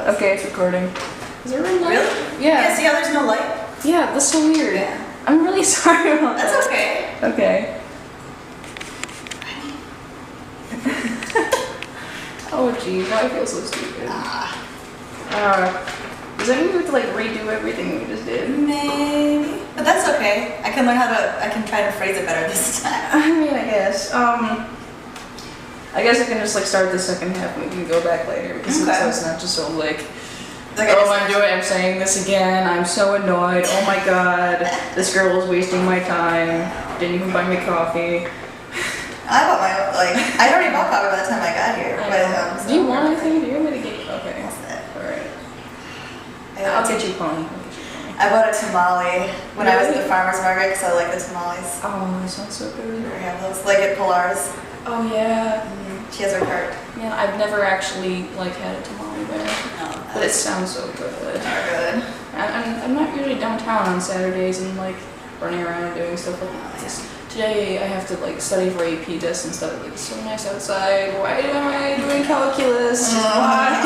Okay, it's recording. Is there a ring light? Really? Yeah. See how there's no light? Yeah, that's so weird. Yeah. I'm really sorry about that. That's okay. Okay. Oh geez, now I feel so stupid. Does that mean we have to like redo everything we just did? Maybe. But that's okay. I can learn how to, I can try to phrase it better this time. I mean, I guess. I guess I can just like start the second half and we can go back later because so it's not just so like I'm saying this again, I'm so annoyed, oh my god, this girl is wasting my time, didn't even buy me coffee. I bought my own, I'd already bought coffee by the time I got here. Do you want anything? Do you want me to get you? Okay. Alright. I'll get you pony. I bought a tamale when I was at the farmer's market because I like the tamales. Oh, that sounds so good. I have those, like at Pilar's. Oh yeah. She has her cart. Yeah, I've never actually like had a tamale there, but it sounds so good. Good. I'm not usually downtown on Saturdays and like running around doing stuff like this. Today I have to like study for AP tests and stuff. Like it's so nice outside. Why am I doing calculus? Why?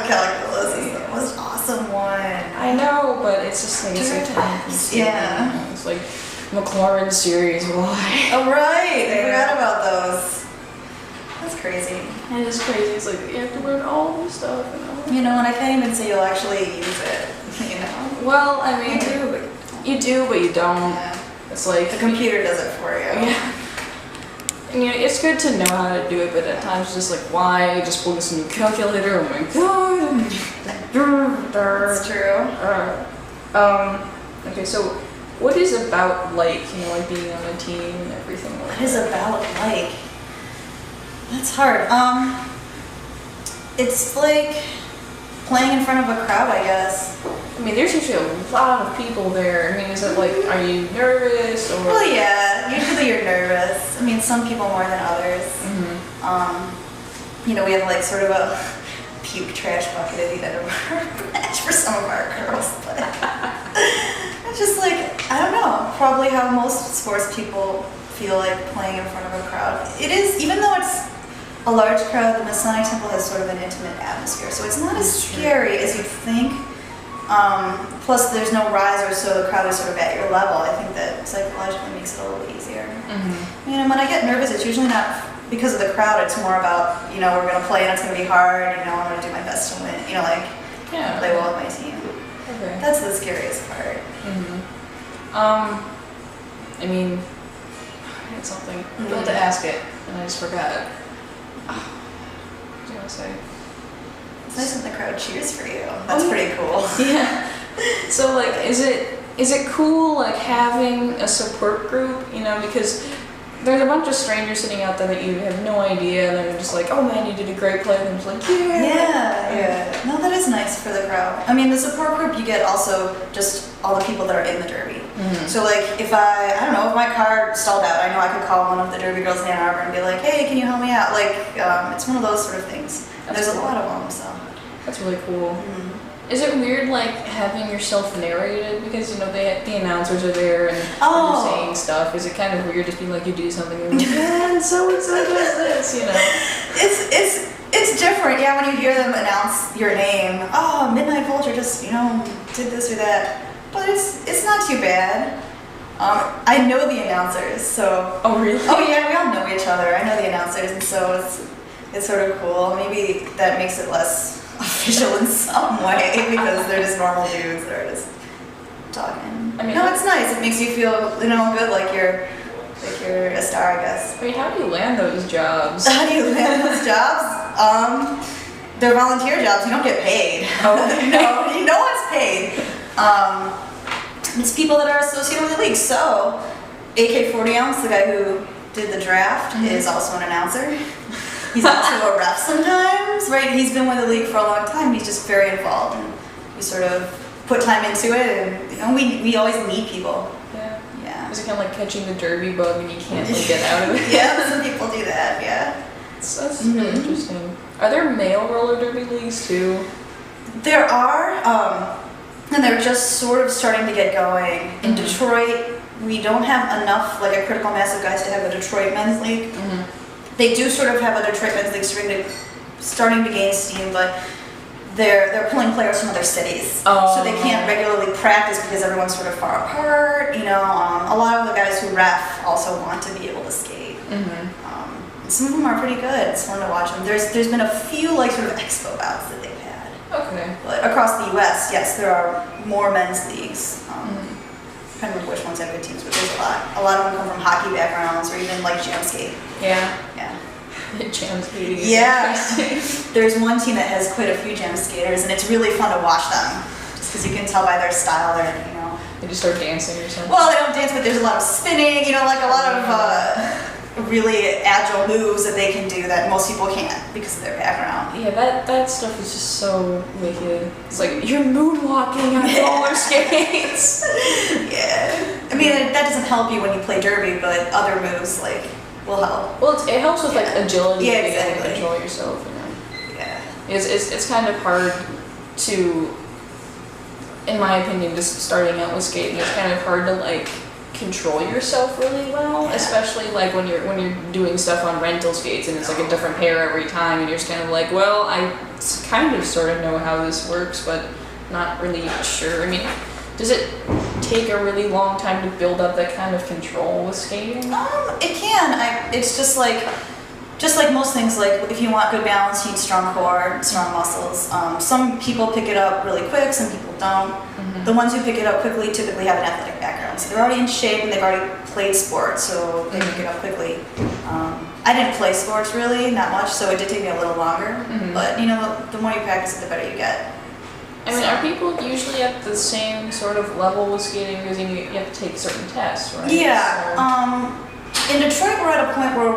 Calculus is the most awesome one. I know, but it's just like so time-consuming. Yeah. It's like McLaurin series. Why? Oh right, I forgot about those. That's crazy. It is crazy. It's like you have to learn all this stuff. You know, and I can't even say you'll actually use it. You know. Well, I mean, you do, but you don't. Yeah. It's like the computer does it for you. Yeah. And you know, it's good to know how to do it, but at times it's just like, why? Just pull this new calculator. Oh my god. That's true. Okay, so what is about like being on a team and everything? What is about like? That's hard. It's like playing in front of a crowd, I guess. I mean, there's usually a lot of people there. I mean, is it like, are you nervous or? Well, yeah. Usually you're nervous. I mean, some people more than others. You know, we have like sort of a puke trash bucket at the end of our match for some of our girls, but it's just like, I don't know, probably how most sports people feel like playing in front of a crowd. It is, even though it's a large crowd, the Masonic Temple has sort of an intimate atmosphere, so it's not as scary as you'd think. Plus, there's no riser, so the crowd is sort of at your level. I think that psychologically makes it a little easier. You know, when I get nervous, it's usually not because of the crowd. It's more about, you know, we're going to play and it's going to be hard. You know, I'm going to do my best to win. You know, like play well with my team. Okay. That's the scariest part. I mean, I had something. I was about to ask it, and I just forgot. What was I going to say? It's nice when the crowd cheers for you. That's pretty cool. Yeah. So like, is it cool like having a support group? You know, because there's a bunch of strangers sitting out there that you have no idea, and they're just like, oh man, you did a great play, and they're just like, yeah. No, that is nice for the crowd. I mean, the support group you get also just all the people that are in the derby. So like, if I don't know, if my car stalled out, I know I could call one of the derby girls in Ann Arbor and be like, hey, can you help me out? Like, it's one of those sort of things. There's a lot of them, so. That's really cool. Is it weird like having yourself narrated because you know the announcers are there and you're saying stuff? Is it kind of weird just being like you do something and you're like, yeah, so and so does this, you know? It's different, yeah, when you hear them announce your name. Oh, Midnite Vulture just, you know, did this or that. But it's not too bad. I know the announcers, so. Oh really? Oh yeah, we all know each other. I know the announcers, and so it's sort of cool. Maybe that makes it less official in some way because they're just normal dudes that are just talking. I mean, no, it's nice. It makes you feel, you know, good, like you're a star, I guess. I mean, how do you land those jobs? How do you land those jobs? They're volunteer jobs. You don't get paid. Oh, no one's paid. It's people that are associated with the league. So, AK-40 Ounce, the guy who did the draft, is also an announcer. He's also a ref sometimes, right? He's been with the league for a long time. He's just very involved, and we sort of put time into it, and you know, we always need people. Yeah. Is it kind of like catching the derby bug and you can't like, get out of it? Yeah, some people do that. Yeah. That's really interesting. Are there male roller derby leagues too? There are, and they're just sort of starting to get going. In Detroit, we don't have enough, like a critical mass of guys to have a Detroit men's league. They do sort of have a Detroit men's league starting to gain steam, but they're pulling players from other cities, so they can't regularly practice because everyone's sort of far apart. You know, a lot of the guys who ref also want to be able to skate. Some of them are pretty good. It's fun to watch them. There's been a few like sort of expo bouts that they've had. Okay. But across the U.S., yes, there are more men's leagues. I can't remember which ones have good teams, but there's a lot. A lot of them come from hockey backgrounds or even like jam skate. Yeah. Yeah. Jam skating is interesting. There's one team that has quite a few jam skaters, and it's really fun to watch them, just because you can tell by their style. They just start dancing or something. Well, they don't dance, but there's a lot of spinning. You know, like a lot of really agile moves that they can do that most people can't because of their background. Yeah, that stuff is just so wicked. It's like you're moonwalking on roller skates. Yeah. I mean, that doesn't help you when you play derby, but other moves like will help. Well, it helps with like agility. Yeah, and exactly. Control yourself. You know. Yeah. It's kind of hard to, in my opinion, just starting out with skating, it's kind of hard to like control yourself really well, especially like when you're doing stuff on rental skates and it's like a different pair every time, and you're just kind of like, well, I kind of sort of know how this works, but not really sure. I mean, does it take a really long time to build up that kind of control with skating? It can. It's just like most things, like if you want good balance, you need strong core, strong muscles. Some people pick it up really quick, some people don't. The ones who pick it up quickly typically have an athletic background. So they're already in shape and they've already played sports, so they pick it up quickly. I didn't play sports really, not much, so it did take me a little longer. But you know, the more you practice it, the better you get. I mean, are people usually at the same sort of level with skating because you have to take certain tests, right? Yeah. In Detroit, we're at a point where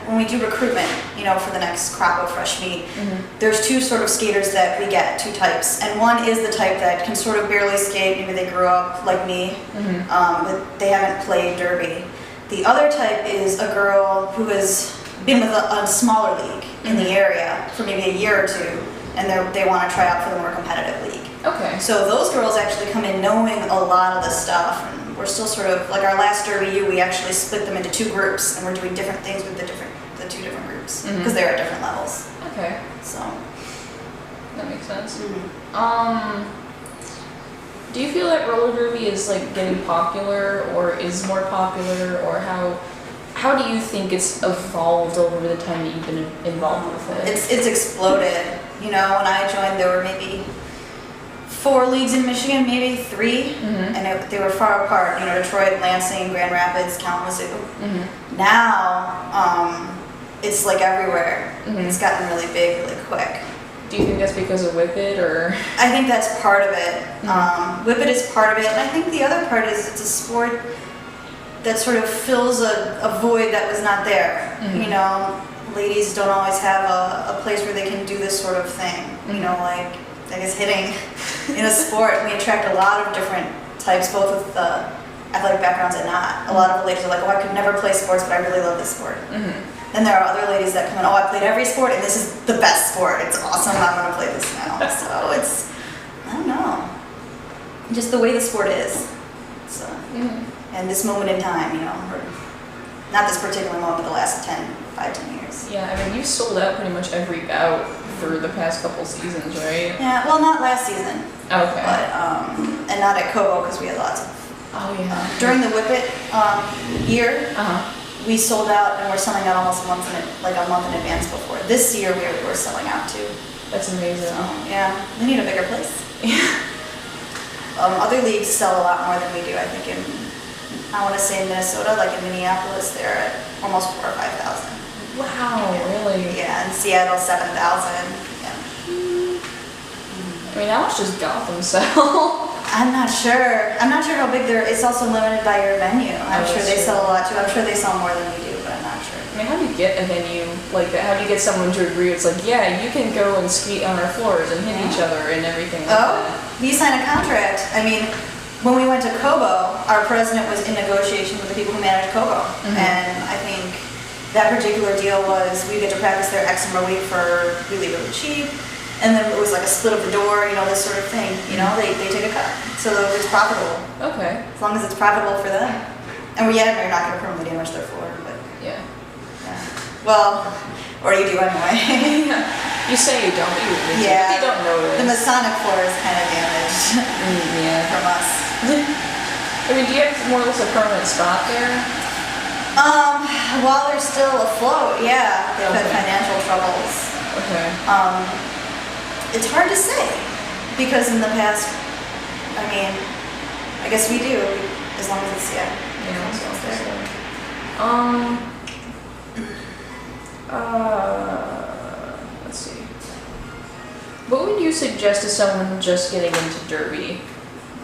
when we do recruitment, you know, for the next crop of fresh meat, there's two sort of skaters that we get, two types. And one is the type that can sort of barely skate, maybe they grew up like me, but they haven't played derby. The other type is a girl who has been with a smaller league in the area for maybe a year or two, and they want to try out for the more competitive league. Okay. So those girls actually come in knowing a lot of the stuff, and we're still sort of, like our last derby U, we actually split them into two groups, and we're doing different things with the two different groups, because they're at different levels. Okay. So. That makes sense. Do you feel that roller derby is like getting popular, or is more popular, or how do you think it's evolved over the time that you've been involved with it? It's exploded. You know, when I joined, there were maybe 4 leagues in Michigan, maybe 3, and they were far apart. You know, Detroit, Lansing, Grand Rapids, Kalamazoo. Now, it's like everywhere. It's gotten really big, really quick. Do you think that's because of Whippet, or? I think that's part of it. Whippet is part of it, and I think the other part is it's a sport that sort of fills a void that was not there. You know, ladies don't always have a place where they can do this sort of thing. You know, like, I guess hitting in a sport, we attract a lot of different types, both with the athletic backgrounds and not. A lot of the ladies are like, oh, I could never play sports, but I really love this sport. Then there are other ladies that come in, oh, I played every sport, and this is the best sport. It's awesome, I'm going to play this now. So it's, I don't know, just the way the sport is. So, and this moment in time, you know, or not this particular moment, but the last 5, 10 years. Yeah, I mean, you sold out pretty much every bout for the past couple seasons, right? Yeah, well, not last season. Okay. But, and not at Kobo, because we had lots of. During the Whippet year, we sold out, and we're selling out almost a month in advance before. This year, we're selling out too. That's amazing. So, yeah, we need a bigger place. Other leagues sell a lot more than we do. I think I want to say in Minnesota, like in Minneapolis, they're at almost 4,000 or 5,000. Wow, really? Yeah, in Seattle, 7,000. Yeah. I mean, how much does Gotham sell? I'm not sure. I'm not sure how big they're. It's also limited by your venue. I'm sure they sell a lot too. I'm sure they sell more than we do, but I'm not sure. I mean, how do you get a venue like that? How do you get someone to agree? It's like, yeah, you can go and skate on our floors and hit each other and everything like that. You sign a contract. I mean, when we went to Kobo, our president was in negotiation with the people who managed Kobo, and I think that particular deal was we get to practice there X number a week for really, really cheap. And then it was like a split of the door, you know, this sort of thing. You know, they take a cut. So it's profitable. Okay. As long as it's profitable for them. And we're not going to permanently damage their floor, but yeah. Well, or you do anyway. You say you don't, but you really do. Yeah. They don't notice. The Masonic floor is kind of damaged Yeah. from us. I mean, do you have more or less a permanent spot there? While they're still afloat, yeah, they've had Okay. financial troubles. Okay. It's hard to say because in the past, I mean, I guess we do as long as it's Yeah, as long as it's there. Let's see. What would you suggest to someone just getting into derby?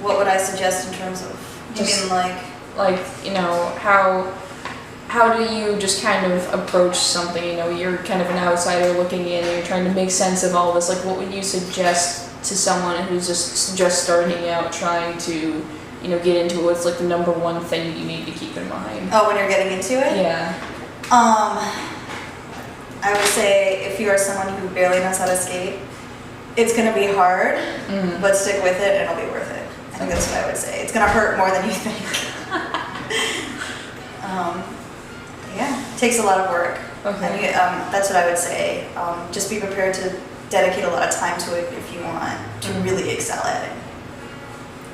What would I suggest in terms of? You Just- mean like? Like, you know, how do you just kind of approach something? You know, you're kind of an outsider looking in, and you're trying to make sense of all this. Like, what would you suggest to someone who's just starting out, trying to, you know, get into it? What's like the number one thing that you need to keep in mind? Oh, when you're getting into it? Yeah. I would say if you are someone who barely knows how to skate, it's gonna be hard, but stick with it and it'll be worth it. I think that's what I would say. It's gonna hurt more than you think. Yeah, it takes a lot of work. Okay. And that's what I would say. Just be prepared to dedicate a lot of time to it if you want to really excel at it.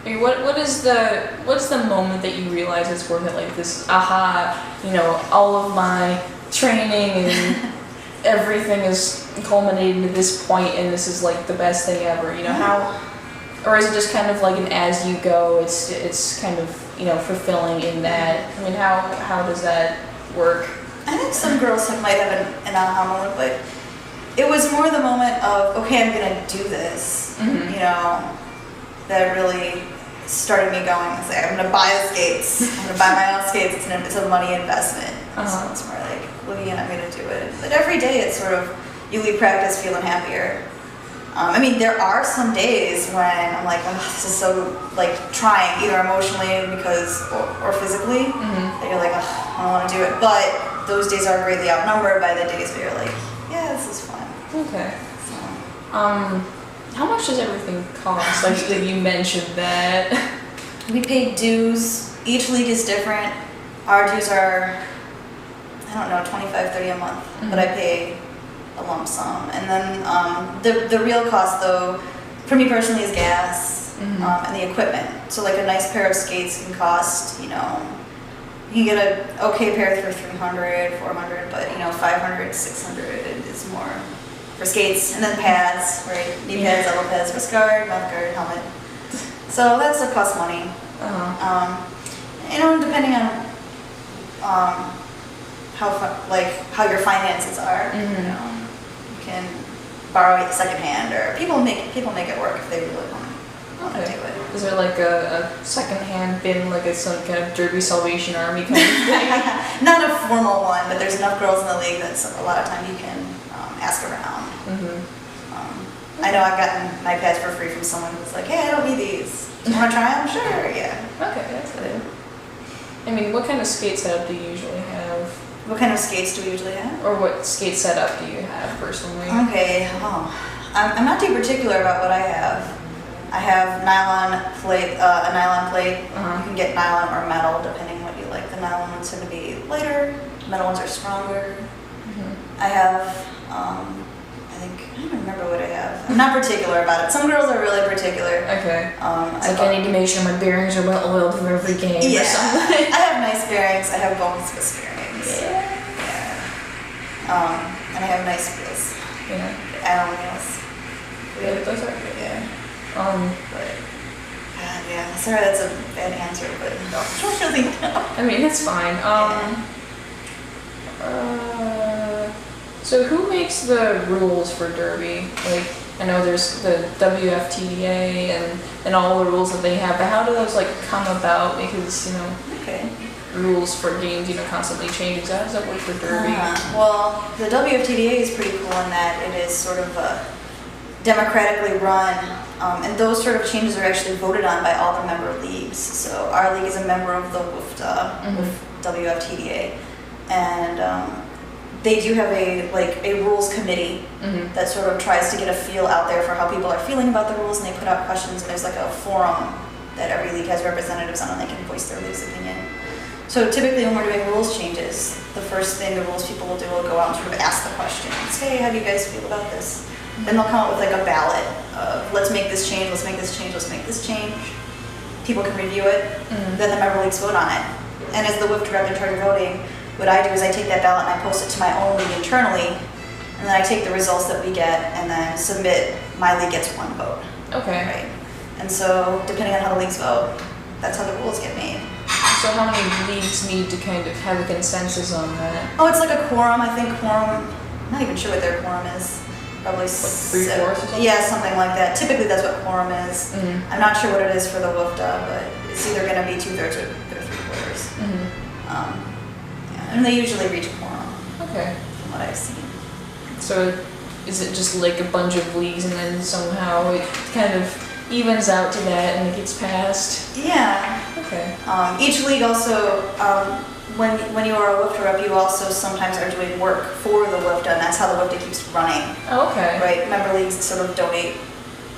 I mean, what's the moment that you realize it's worth it? Like this aha, you know, all of my training and everything is culminating to this point, and this is like the best thing ever. You know how, or is it just kind of like an as you go? It's kind of, you know, fulfilling in that. I mean, how does that work? I think some girls might have an aha moment, but it was more the moment of, okay, I'm gonna do this. Mm-hmm. You know, that really started me going. It's like, I'm gonna buy the skates. I'm gonna buy my own skates. It's a money investment. So it's more like, well, yeah, I'm gonna do it. But every day it's sort of, you leave practice feeling happier. I mean, there are some days when I'm like, oh, this is so, like, trying, either emotionally because or physically, that you're like, oh, I don't want to do it. But those days are greatly outnumbered by the days where you're like, yeah, this is fun. Okay. So, How much does everything cost? Like you mentioned that. we pay dues. Each league is different. Our dues are, I don't know, $25, $30 a month, but I pay a lump sum. And then the real cost, though, for me personally, is gas and the equipment. So like a nice pair of skates can cost, you know, you can get an okay pair for $300, $400, but you know, $500, $600 is more for skates. And then pads, right? Knee pads, elbow pads, wrist guard, mouth guard, helmet. So that stuff costs money. You know, depending on how your finances are, you know, you can borrow it secondhand, or people make it work if they really want to do it. Is there like a secondhand bin, like it's some kind of Derby Salvation Army kind of thing? Not a formal one, but there's enough girls in the league that a lot of time you can ask around. I know I've gotten my pads for free from someone who's like, hey, I don't need these. Do you want to try them? Sure, yeah. Okay, that's good. I mean, what kind of skate setup do you usually have? What kind of skates do we usually have? Or what skate setup do you have personally? Okay, I'm not too particular about what I have. I have nylon plate, a nylon plate. You can get nylon or metal depending what you like. The nylon ones tend to be lighter, metal ones are stronger. I have, I don't remember what I have. I'm not particular about it. Some girls are really particular. Okay. It's like I need to make sure my bearings are well oiled for every game or something. I have nice bearings. I have bone Swiss bearings. Yeah. And I have nice wheels. Yeah. Allen wheels. Yeah, those are good. Yeah. But God, yeah. Sorry, that's a bad answer, but I don't really know. I mean, it's fine. So who makes the rules for Derby? Like, I know there's the WFTDA and all the rules that they have, but how do those like come about? Because, you know, rules for games, you know, constantly change. How does that work for Derby? Well, the WFTDA is pretty cool in that it is sort of democratically run, and those sort of changes are actually voted on by all the member leagues. So our league is a member of the WFTDA, and they do have a rules committee that sort of tries to get a feel out there for how people are feeling about the rules, and they put out questions, and there's like a forum that every league has representatives on, and they can voice their league's opinion. So typically when we're doing rules changes, the first thing the rules people will do will go out and sort of ask the questions. Hey, how do you guys feel about this? Then they'll come up with like a ballot of let's make this change, let's make this change, let's make this change. People can review it, then the member leagues vote on it. And as the WIFT rep in charge of voting, what I do is I take that ballot and I post it to my own league internally, and then I take the results that we get and then submit, my league gets one vote. Okay. Right. And so depending on how the leagues vote, that's how the rules get made. So how many leagues need to kind of have a consensus on that? Oh, it's like a quorum. I think quorum, I'm not even sure what their quorum is. Probably Like 3/4 or something? Yeah, something like that. Typically that's what quorum is. I'm not sure what it is for the WIFTA, but it's either going to be 2/3 or 3/4. Yeah, and they usually reach a quorum. Okay. From what I've seen. So is it just like a bunch of leagues and then somehow it kind of evens out to that and it gets passed? Yeah. Okay. Each league also, when you are a WIFTA rep, you also sometimes are doing work for the WIFTA, and that's how the WIFTA keeps running. Oh, okay. Right? Member leagues sort of donate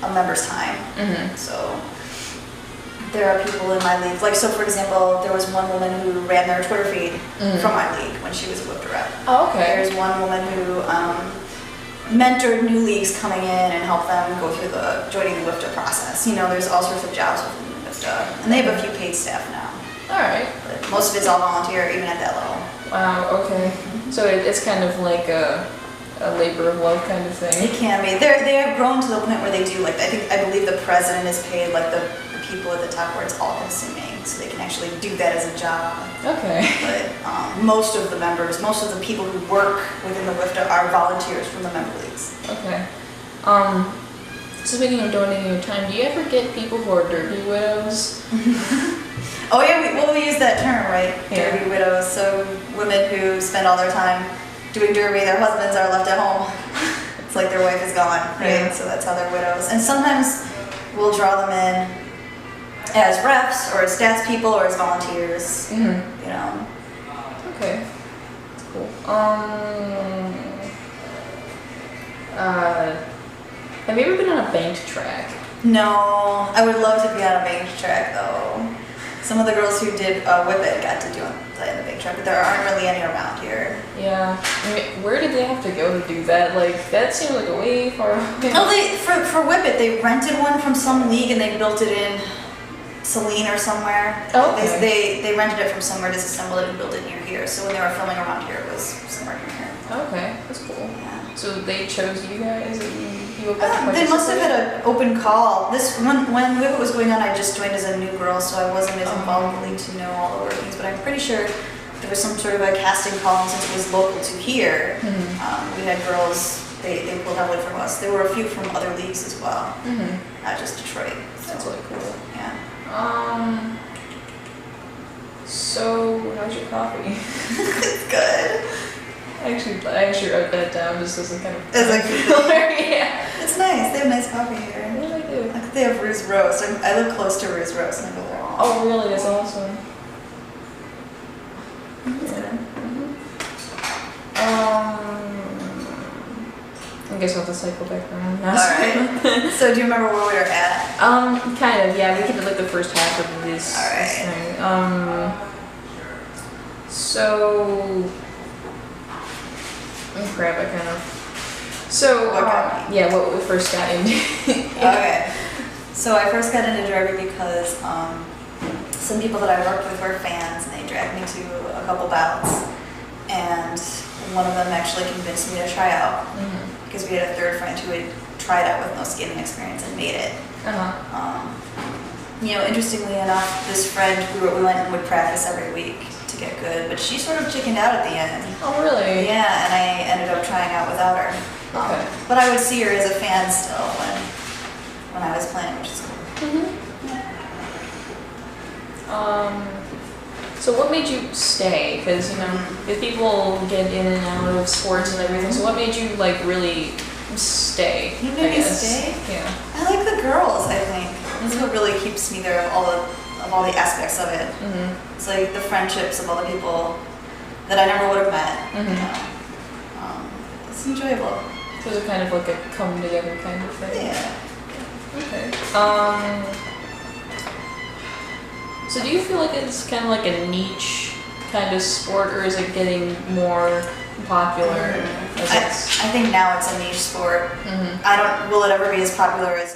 a member's time. So there are people in my league, like so for example, there was one woman who ran their Twitter feed from my league when she was a WIFTA rep. Oh, okay. There's one woman who mentored new leagues coming in and helped them go through the joining the WIFTA process. You know, there's all sorts of jobs within the WIFTA, and they have a few paid staff now. All right. But most of it's all volunteer, even at that level. Wow, okay. So it's kind of like a labor of love kind of thing. It can be. They have grown to the point where they do, like, I believe the president is paid, like the people at the top where it's all consuming, so they can actually do that as a job. Okay. But most of the members, most of the people who work within the WIFTA are volunteers from the member leagues. Okay. So speaking of donating your time, do you ever get people who are derby widows? Oh yeah, we use that term, right? Yeah. Derby widows. So women who spend all their time doing derby, their husbands are left at home. It's like their wife is gone, right? Yeah. So that's how they're widows. And sometimes we'll draw them in as refs or as stats people or as volunteers. You know. Okay. That's cool. Have you ever been on a banked track? No, I would love to be on a banked track though. Some of the girls who did Whip It got to play on the banked track, but there aren't really any around here. Yeah. I mean, where did they have to go to do that? Like, that seemed like a way far away. Oh, for Whip It, they rented one from some league and they built it in Saline or somewhere. Oh, okay. They rented it from somewhere, disassembled it and built it near here. So when they were filming around here, it was somewhere near here. Okay, that's cool. Yeah. So they chose you guys and you got to They must have participate? had an open call. This when Whip It was going on, I just joined as a new girl, so I wasn't as involved in the league to know all the workings. But I'm pretty sure there was some sort of a casting call, and since it was local to here, we had girls. They pulled heavily from us. There were a few from other leagues as well, not just Detroit. So, That's really cool. Yeah. So how's your coffee? It's good. I actually wrote that down just as a kind of. It's like yeah. it's nice. They have nice coffee here. What do I do? Like they have Ruse Roast. I live close to Ruse Roast, and I go there. Oh, really? That's awesome. It's good. I guess we'll have to cycle back around now. All right. So do you remember where we were at? Kind of, yeah. We did like the first half of this. All right. This thing. So. Oh crap! I kind of. So. What got me? Yeah, what we first got into. Okay. So I first got into derby because some people that I worked with were fans, and they dragged me to a couple bouts, and one of them actually convinced me to try out because we had a third friend who had tried out with no skating experience and made it. You know, interestingly enough, this friend we went and would practice every week to get good, but she sort of chickened out at the end. Oh, really? Yeah, and I ended up trying out without her. Okay. But I would see her as a fan still when I was playing, which is cool. So what made you stay? Because, you know, if people get in and out of sports and everything, so what made you, like, really stay, You I made me guess? stay? Yeah. I like the girls, I think. That's what really keeps me there, of all the aspects of it. It's like the friendships of all the people that I never would have met. You know? It's enjoyable. So it was kind of like a come together kind of thing. Yeah. Okay. So do you feel like it's kind of like a niche kind of sport, or is it getting more popular as it's. I think now it's a niche sport. Mhm. Will it ever be as popular as